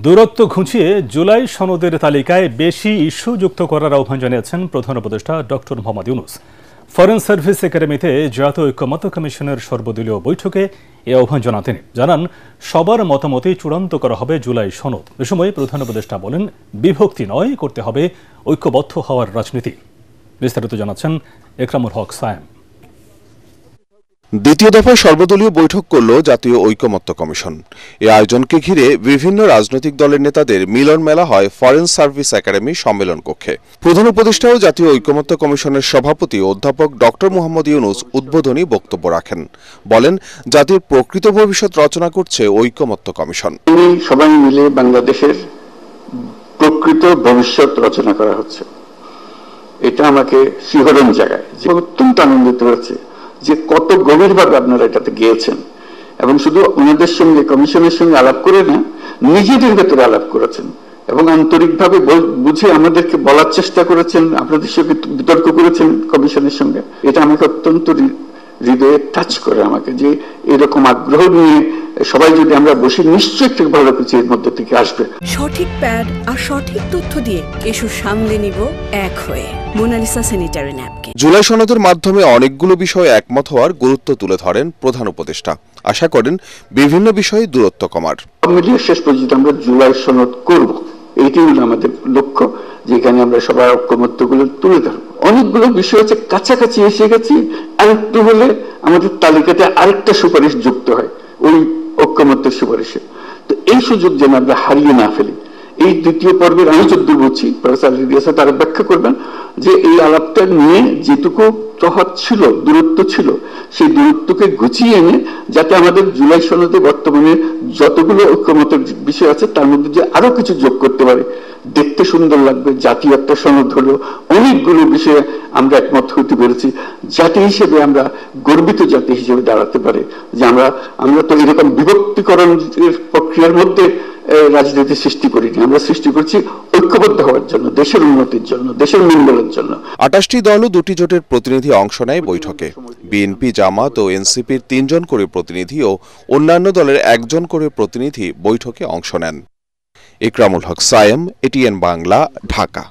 দূরত্ব ঘুচিয়ে জুলাই সনদের তালিকায় বেশি ইস্যু যুক্ত করার আহ্বান জানিয়েছেন প্রধান উপদেষ্টা doctor Mohammad Yunus. Foreign service একাডেমিতে জাতীয় ঐকমত্য কমিশনের সর্বদলীয় বৈঠকে এ আহ্বান জানান তিনি। জানান, সবার মতামতেই চূড়ান্ত করা হবে জুলাই সনদ। এ সময় প্রধান উপদেষ্টা বলেন, বিভক্তি নয়, করতে হবে ঐক্যবদ্ধ হওয়ার রাজনীতি। বিস্তারিত জানাচ্ছেন একরামুল হক সায়েম। দ্বিতীয় দফায় সর্বদলীয় বৈঠক করল জাতীয় ঐকমত্য কমিশন। এই আয়োজনকে ঘিরে বিভিন্ন রাজনৈতিক দলের নেতাদের মিলন মেলা হয় ফরেন সার্ভিস একাডেমি সম্মেলন কক্ষে। প্রধান উপদেষ্টা ও জাতীয় ঐকমত্য কমিশনের সভাপতি অধ্যাপক ডক্টর মোহাম্মদ ইউনূস উদ্বোধনী বক্তব্য রাখেন। বলেন, জাতির প্রকৃত ভবিষ্যৎ রচনা করছে ঐকমত্য কমিশন। সবাই মিলে বাংলাদেশের প্রকৃত ভবিষ্যৎ রচনা করা হচ্ছে, এটা আমাকে শিহরণ জায়গায় অত্যন্ত আনন্দিত হয়েছে যে কত গভীরভাবে আপনারা এটাতে গিয়েছেন এবং শুধু ওনাদের সঙ্গে কমিশনের সঙ্গে আলাপ করে না, নিজেদের ভেতরে আলাপ করেছেন এবং আন্তরিকভাবে বুঝে আমাদেরকে বলার চেষ্টা করেছেন, আপনাদের সঙ্গে বিতর্ক করেছেন কমিশনের সঙ্গে। এটা আমাকে অত্যন্ত হৃদয়ে টাচ করে আমাকে, যে এরকম আগ্রহ নিয়ে সবাই যদি আমরা বসি, নিশ্চয়ই একটা ভালো কিছু এর মধ্যে থেকে আসবে। সঠিক প্যাড আর সঠিক তথ্য দিয়ে ইস্যু সামলে নিব এক হয়ে। Mona Lisa sanitary napkin. জুলাই সনদের মাধ্যমে অনেকগুলো বিষয়ে একমত হওয়ার গুরুত্ব তুলে ধরেন প্রধান উপদেষ্টা। আশা করেন বিভিন্ন বিষয়ে দূরত্ব কমার। শেষ পর্যন্ত আমরা জুলাই সনদ করব, এইটাই হলো আমাদের লক্ষ্য, যেখানে আমরা সবার ঐকমত্যগুলো তুলে ধরব। অনেকগুলো বিষয় হচ্ছে কাছাকাছি এসে গেছি, আরেকটু হলে আমাদের তালিকাতে আরেকটা সুপারিশ যুক্ত হয় ওই ঐকমত্যের সুপারিশে। তো এই সুযোগ যেন আমরা হারিয়ে না ফেলি। এই দ্বিতীয় পর্বের আমি যদ্দূর বুঝছি, প্রফেসর রিয়াসা তারা ব্যাখ্যা করবেন যে এই আলাপটা নিয়ে যেটুকু তফাৎ ছিল, দূরত্ব ছিল, সেই দূরত্বকে গুছিয়ে এনে যাতে আমাদের জুলাই সনদে বর্তমানে যতগুলো ঐকমত্যের বিষয় আছে তার মধ্যে যে আরো কিছু যোগ করতে পারে, দেখতে সুন্দর লাগবে। জাতীয় একটা সনদ হলো, অনেকগুলো বিষয়ে আমরা একমত হতে পেরেছি। জাতি হিসেবে আমরা গর্বিত জাতি হিসেবে দাঁড়াতে পারে যে আমরা তো এরকম বিভক্তিকরণের প্রক্রিয়ার মধ্যে রাজনীতি সৃষ্টি করিনি, আমরা সৃষ্টি করছি ঐক্যবদ্ধ হওয়ার জন্য, দেশের উন্নতির জন্য, দেশের মঙ্গলের জন্য। 28টি দল ও 2টি জোটের প্রতিনিধি অংশ নেয় বৈঠকে। বিএনপি, জামাত ও এনসিপির 3 জন করে প্রতিনিধি ও অন্যান্য দলের 1 জন করে প্রতিনিধি বৈঠকে অংশ নেন। একরামুল হক সায়েম, এটিএন বাংলা, ঢাকা।